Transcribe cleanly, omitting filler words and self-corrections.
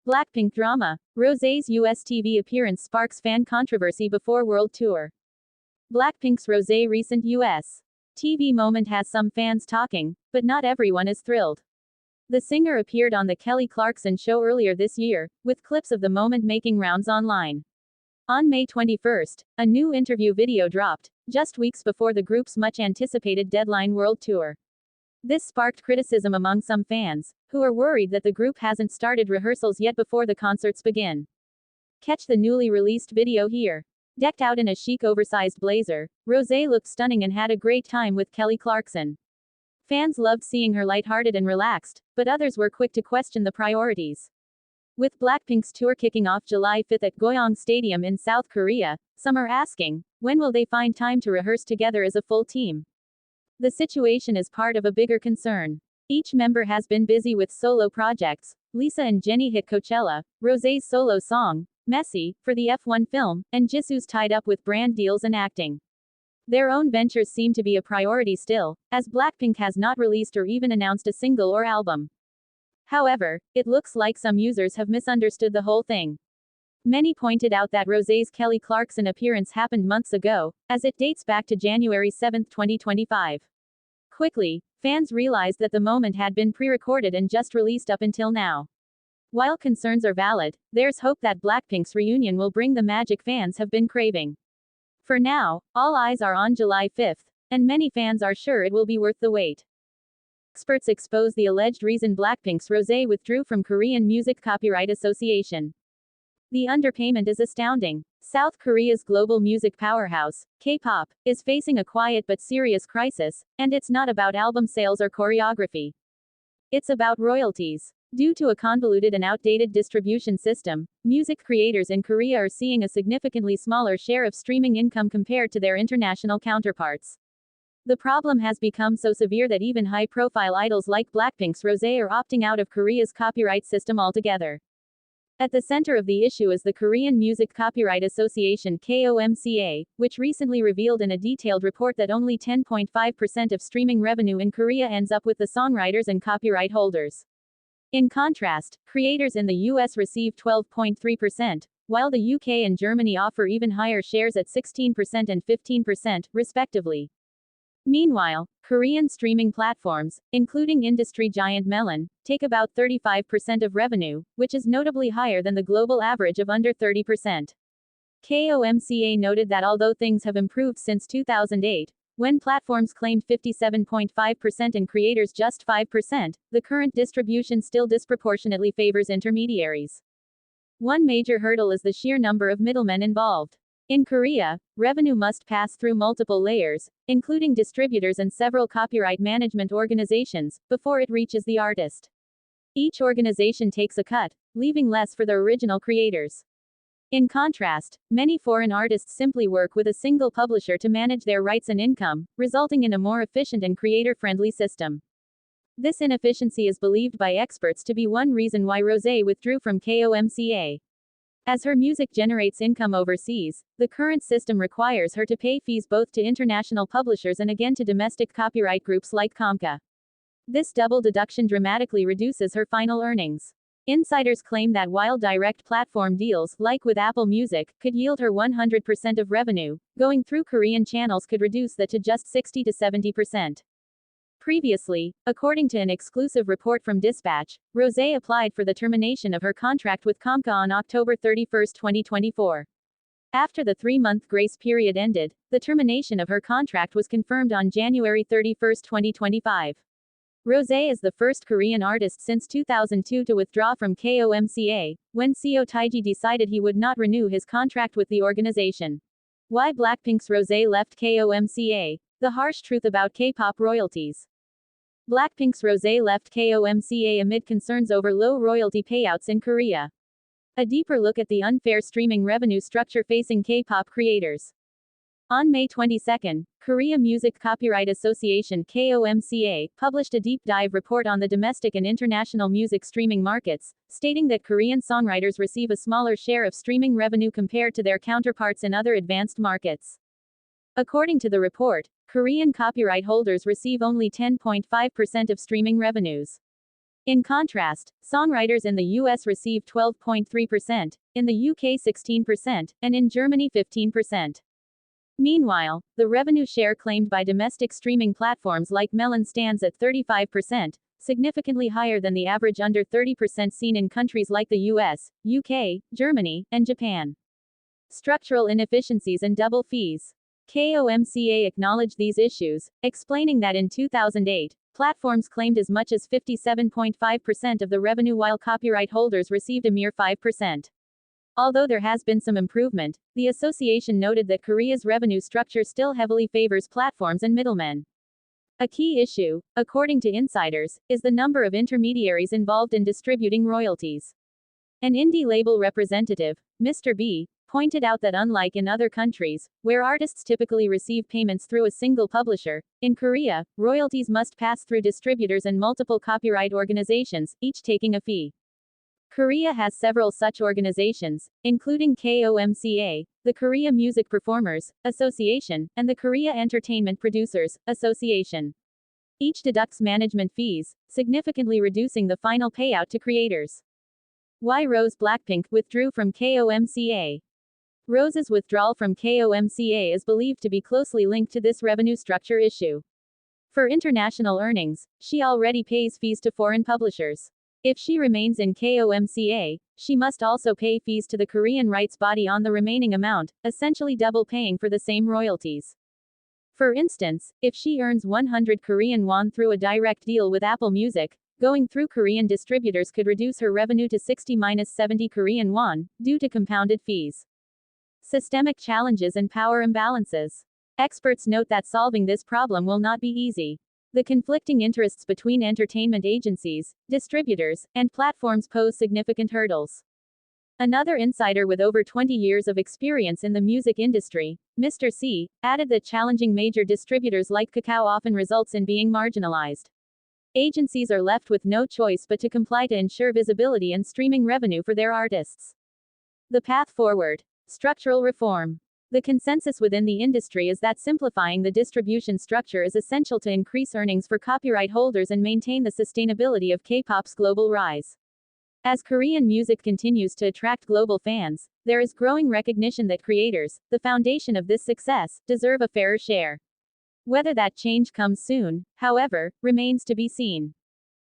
Blackpink drama. Rosé's US TV appearance sparks fan controversy before world tour. Blackpink's Rosé recent US TV moment has some fans talking, but not everyone is thrilled. The singer appeared on the Kelly Clarkson Show earlier this year, with clips of the moment making rounds online. On May 21st, a new interview video dropped, just weeks before the group's much-anticipated Deadline World Tour. This sparked criticism among some fans, who are worried that the group hasn't started rehearsals yet before the concerts begin. Catch the newly released video here. Decked out in a chic oversized blazer, Rosé looked stunning and had a great time with Kelly Clarkson. Fans loved seeing her lighthearted and relaxed, but others were quick to question the priorities. With Blackpink's tour kicking off July 5 at Goyang Stadium in South Korea, some are asking, when will they find time to rehearse together as a full team? The situation is part of a bigger concern. Each member has been busy with solo projects. Lisa and Jennie hit Coachella, Rosé's solo song, Messy, for the F1 film, and Jisoo's tied up with brand deals and acting. Their own ventures seem to be a priority still, as Blackpink has not released or even announced a single or album. However, it looks like some users have misunderstood the whole thing. Many pointed out that Rosé's Kelly Clarkson appearance happened months ago, as it dates back to January 7, 2025. Quickly, fans realized that the moment had been pre-recorded and just released up until now. While concerns are valid, there's hope that Blackpink's reunion will bring the magic fans have been craving. For now, all eyes are on July 5, and many fans are sure it will be worth the wait. Experts expose the alleged reason Blackpink's Rosé withdrew from Korean Music Copyright Association. The underpayment is astounding. South Korea's global music powerhouse, K-pop, is facing a quiet but serious crisis, and it's not about album sales or choreography. It's about royalties. Due to a convoluted and outdated distribution system, music creators in Korea are seeing a significantly smaller share of streaming income compared to their international counterparts. The problem has become so severe that even high-profile idols like Blackpink's Rosé are opting out of Korea's copyright system altogether. At the center of the issue is the Korean Music Copyright Association (KOMCA), which recently revealed in a detailed report that only 10.5% of streaming revenue in Korea ends up with the songwriters and copyright holders. In contrast, creators in the US receive 12.3%, while the UK and Germany offer even higher shares at 16% and 15%, respectively. Meanwhile, Korean streaming platforms, including industry giant Melon, take about 35% of revenue, which is notably higher than the global average of under 30%. KOMCA noted that although things have improved since 2008, when platforms claimed 57.5% and creators just 5%, the current distribution still disproportionately favors intermediaries. One major hurdle is the sheer number of middlemen involved. In Korea, revenue must pass through multiple layers, including distributors and several copyright management organizations, before it reaches the artist. Each organization takes a cut, leaving less for the original creators. In contrast, many foreign artists simply work with a single publisher to manage their rights and income, resulting in a more efficient and creator-friendly system. This inefficiency is believed by experts to be one reason why Rosé withdrew from KOMCA. As her music generates income overseas, the current system requires her to pay fees both to international publishers and again to domestic copyright groups like KOMCA. This double deduction dramatically reduces her final earnings. Insiders claim that while direct platform deals, like with Apple Music, could yield her 100% of revenue, going through Korean channels could reduce that to just 60 to 70%. Previously, according to an exclusive report from Dispatch, Rosé applied for the termination of her contract with KOMCA on October 31, 2024. After the 3-month grace period ended, the termination of her contract was confirmed on January 31, 2025. Rosé is the first Korean artist since 2002 to withdraw from KOMCA, when Seo Taiji decided he would not renew his contract with the organization. Why Blackpink's Rosé left KOMCA? The harsh truth about K-pop royalties. Blackpink's Rosé left KOMCA amid concerns over low royalty payouts in Korea. A deeper look at the unfair streaming revenue structure facing K-pop creators. On May 22, Korea Music Copyright Association (KOMCA) published a deep dive report on the domestic and international music streaming markets, stating that Korean songwriters receive a smaller share of streaming revenue compared to their counterparts in other advanced markets. According to the report, Korean copyright holders receive only 10.5% of streaming revenues. In contrast, songwriters in the US receive 12.3%, in the UK 16%, and in Germany 15%. Meanwhile, the revenue share claimed by domestic streaming platforms like Melon stands at 35%, significantly higher than the average under 30% seen in countries like the US, UK, Germany, and Japan. Structural inefficiencies and double fees. KOMCA acknowledged these issues, explaining that in 2008, platforms claimed as much as 57.5% of the revenue while copyright holders received a mere 5%. Although there has been some improvement, the association noted that Korea's revenue structure still heavily favors platforms and middlemen. A key issue, according to insiders, is the number of intermediaries involved in distributing royalties. An indie label representative, Mr. B, pointed out that unlike in other countries, where artists typically receive payments through a single publisher, in Korea, royalties must pass through distributors and multiple copyright organizations, each taking a fee. Korea has several such organizations, including KOMCA, the Korea Music Performers Association, and the Korea Entertainment Producers Association. Each deducts management fees, significantly reducing the final payout to creators. Why Rose BLACKPINK withdrew from KOMCA? Rose's withdrawal from KOMCA is believed to be closely linked to this revenue structure issue. For international earnings, she already pays fees to foreign publishers. If she remains in KOMCA, she must also pay fees to the Korean rights body on the remaining amount, essentially double paying for the same royalties. For instance, if she earns 100 Korean won through a direct deal with Apple Music, going through Korean distributors could reduce her revenue to 60-70 Korean won, due to compounded fees. Systemic challenges and power imbalances. Experts note that solving this problem will not be easy. The conflicting interests between entertainment agencies, distributors, and platforms pose significant hurdles. Another insider with over 20 years of experience in the music industry, Mr. C, added that challenging major distributors like Kakao often results in being marginalized. Agencies are left with no choice but to comply to ensure visibility and streaming revenue for their artists. The path forward. Structural reform. The consensus within the industry is that simplifying the distribution structure is essential to increase earnings for copyright holders and maintain the sustainability of K-pop's global rise. As Korean music continues to attract global fans, there is growing recognition that creators, the foundation of this success, deserve a fairer share. Whether that change comes soon, however, remains to be seen.